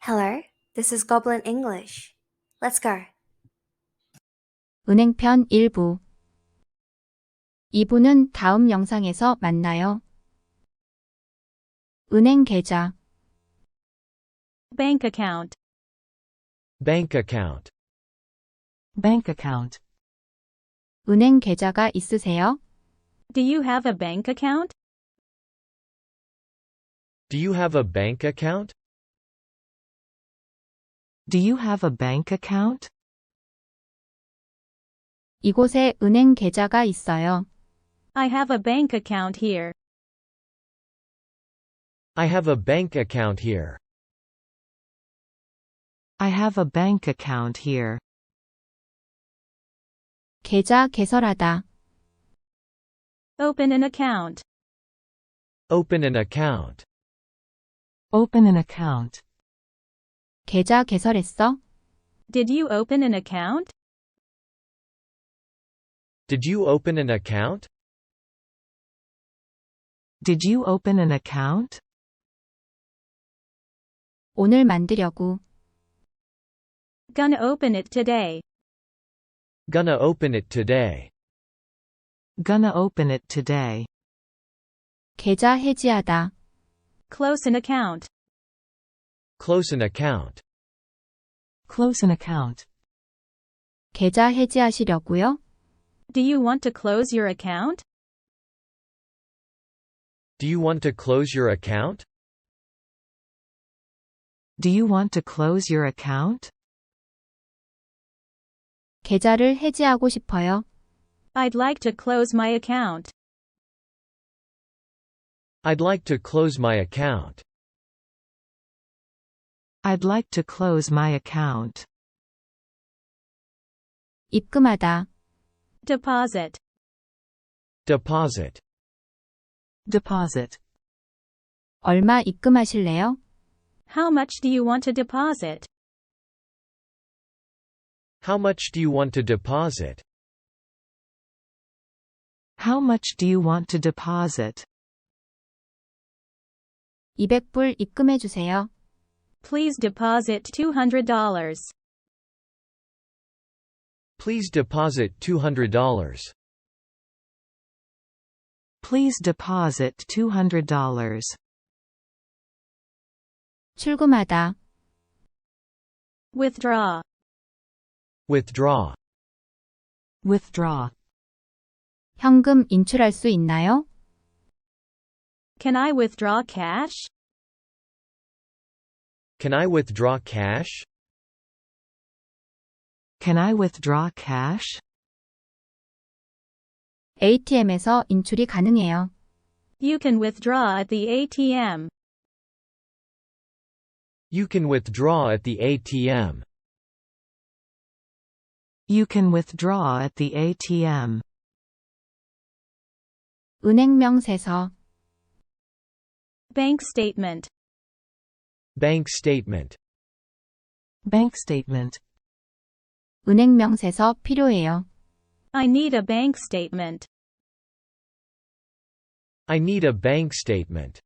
Hello, this is Goblin English. Let's go. 은행편 1부 2부는 다음 영상에서 만나요. 은행 계좌 Bank account. Bank account. Bank account. 은행 계좌가 있으세요? Do you have a bank account? Do you have a bank account? Do you have a bank account? 이곳에 은행 계좌가 있어요. I have a bank account here. I have a bank account here. I have a bank account here. 계좌 개설하다 Open an account. Open an account. Open an account. 계좌 개설했어? Did you open an account? Did you open an account? Did you open an account? 오늘 만들려고. Gonna open it today. Gonna open it today. Gonna open it today. 계좌 해지하다. Close an account. Close an account. Close an account. 계좌 해지하시려고요? Do you want to close your account? Do you want to close your account? Do you want to close your account? 계좌를 해지하고 싶어요. I'd like to close my account. I'd like to close my account. I'd like to close my account. 입금하다. Deposit. Deposit. Deposit. 얼마 입금하실래요? How much do you want to deposit? How much do you want to deposit? How much do you want to deposit? 200불 입금해 주세요. Please deposit $200. Please deposit $200. Please deposit $200. 출금하다. Withdraw. Withdraw. Withdraw. 현금 인출할 수 있나요? Can I withdraw cash? Can I withdraw cash? Can I withdraw cash? ATM에서 인출이 가능해요. You can withdraw at the ATM. You can withdraw at the ATM. You can withdraw at the ATM. 은행명세서. Bank statement. Bank statement. Bank statement. 은행명세서 필요해요. I need a bank statement. I need a bank statement.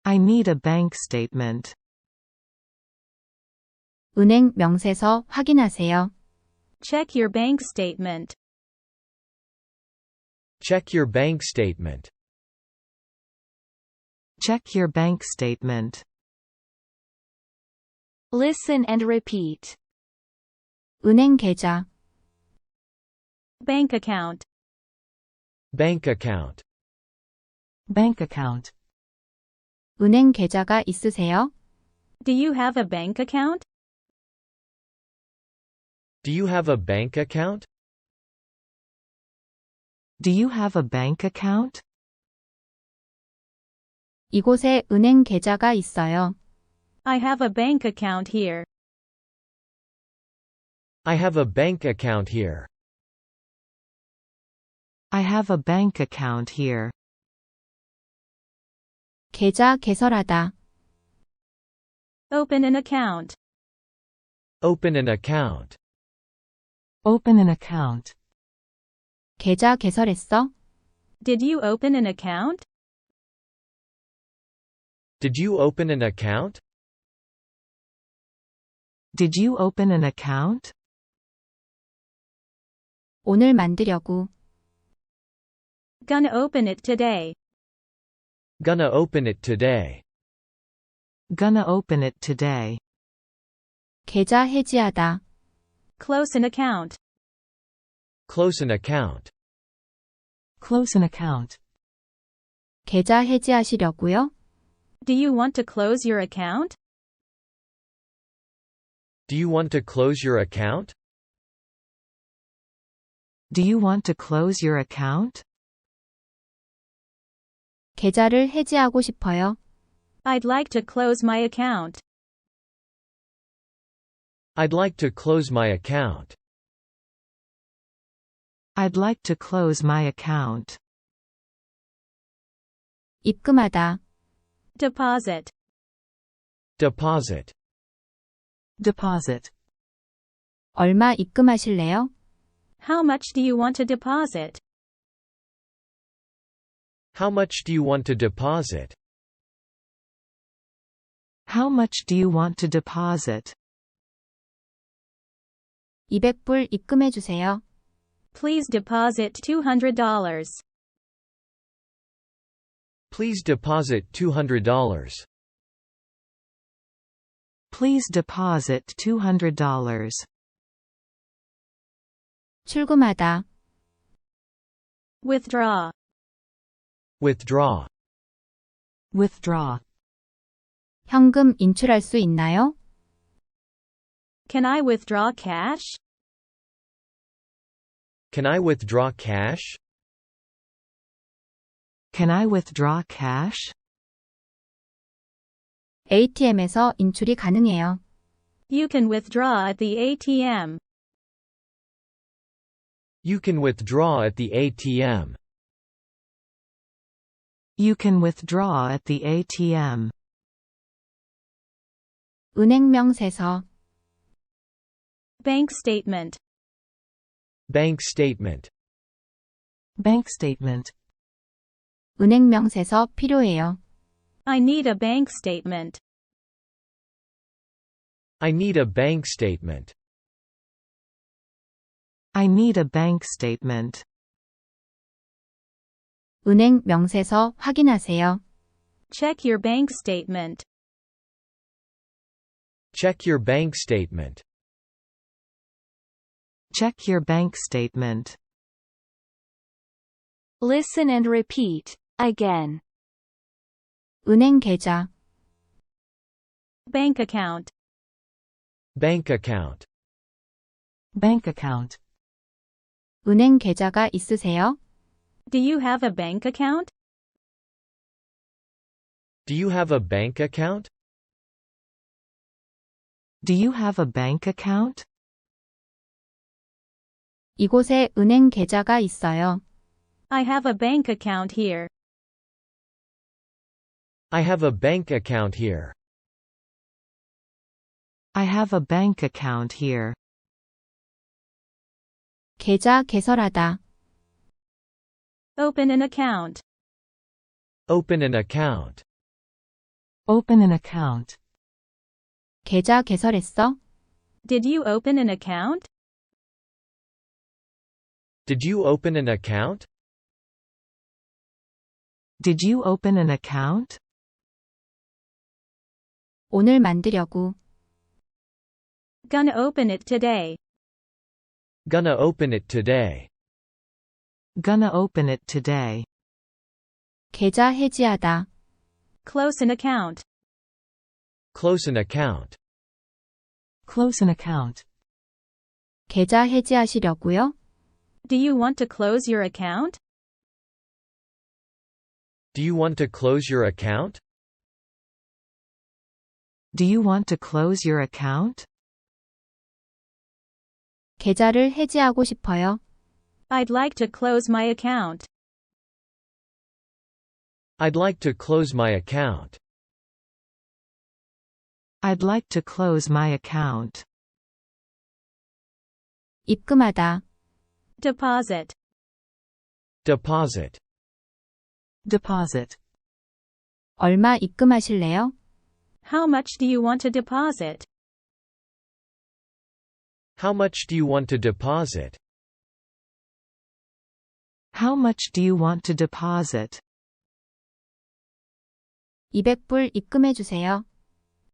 I need a bank statement. 은행 명세서 확인하세요. Check your bank statement. Check your bank statement. Check your bank statement. Listen and repeat. 은행 계좌. Bank account. Bank account. Bank account. 은행 계좌가 있으세요? Do you have a bank account? Do you have a bank account? Do you have a bank account? 이곳에 은행 계좌가 있어요. I have a bank account here. I have a bank account here. I have a bank account here. 계좌 개설하다. Open an account. Open an account. Open an account. 계좌 개설했어? Did you open an account? Did you open an account? Did you open an account? 오늘 만들려고. Gonna open it today. Gonna open it today. Gonna open it today. 계좌 해지하다. Close an account. Close an account. Close an account. 계좌 해지하시려고요? Do you want to close your account? Do you want to close your account? Do you want to close your account? 계좌를 해지하고 싶어요. I'd like to close my account. I'd like to close my account. I'd like to close my account. 입금하다. Deposit. Deposit. Deposit. 얼마 입금하실래요? How much do you want to deposit? How much do you want to deposit? How much do you want to deposit? 200불 입금해 주세요. Please deposit $200. Please deposit $200. Please deposit $200. 출금하다. Withdraw. Withdraw. Withdraw. 현금 인출할 수 있나요? Can I withdraw cash? Can I withdraw cash? Can I withdraw cash? ATM에서 인출이 가능해요. You can withdraw at the ATM. You can withdraw at the ATM. You can withdraw at the ATM. 은행명세서. Bank statement. Bank statement. Bank statement. 은행명세서 필요해요. I need a bank statement. I need a bank statement. I need a bank statement. 은행명세서 확인하세요. Check your bank statement. Check your bank statement. Check your bank statement. Listen and repeat, again. 은행 계좌. Bank account. Bank account. Bank account. 은행 계좌가 있으세요? Do you have a bank account? Do you have a bank account? Do you have a bank account? 이곳에 은행 계좌가 있어요. I have a bank account here. I have a bank account here. I have a bank account here. 계좌 개설하다. Open an account. Open an account. Open an account. 계좌 개설했어? Did you open an account? Did you open an account? Did you open an account? 오늘 만들려고. Gonna open it today. Gonna open it today. Gonna open it today. 계좌 해지하다. Close an account. Close an account. Close an account. 계좌 해지하시려고요? Do you want to close your account? Do you want to close your account? Do you want to close your account? 계좌를 해지하고 싶어요. I'd like to close my account. I'd like to close my account. I'd like to close my account. 입금하다. Deposit. Deposit. Deposit. 얼마 입금하실래요? How much do you want to deposit? How much do you want to deposit? How much do you want to deposit? 200불 입금해 주세요.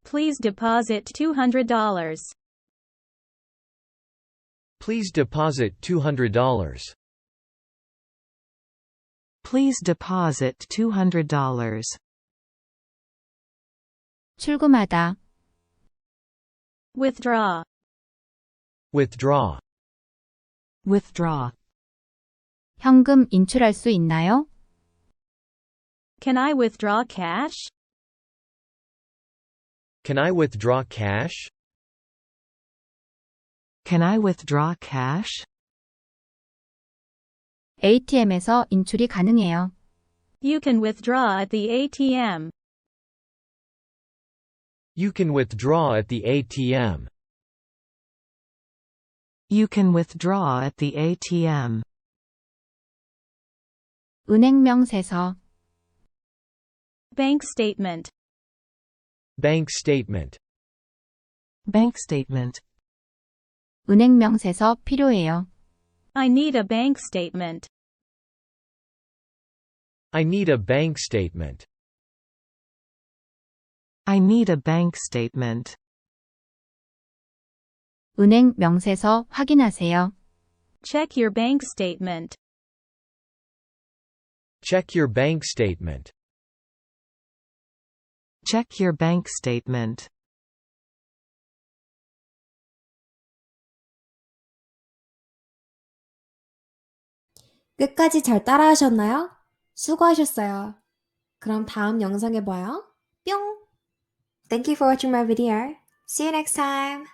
Please deposit $200. Please deposit $200. Please deposit $200. 출금하다. Withdraw. Withdraw. Withdraw. 현금 인출할 수 있나요? Can I withdraw cash? Can I withdraw cash? Can I withdraw cash? ATM에서 인출이 가능해요. You can withdraw at the ATM. You can withdraw at the ATM. You can withdraw at the ATM. 은행명세서. Bank statement. Bank statement. Bank statement. 은행명세서 필요해요. I need a bank statement. I need a bank statement. I need a bank statement. 은행명세서 확인하세요. Check your bank statement. Check your bank statement. Check your bank statement. 끝까지 잘 따라하셨나요? 수고하셨어요. 그럼 다음 영상에 봐요. 뿅! Thank you for watching my video. See you next time.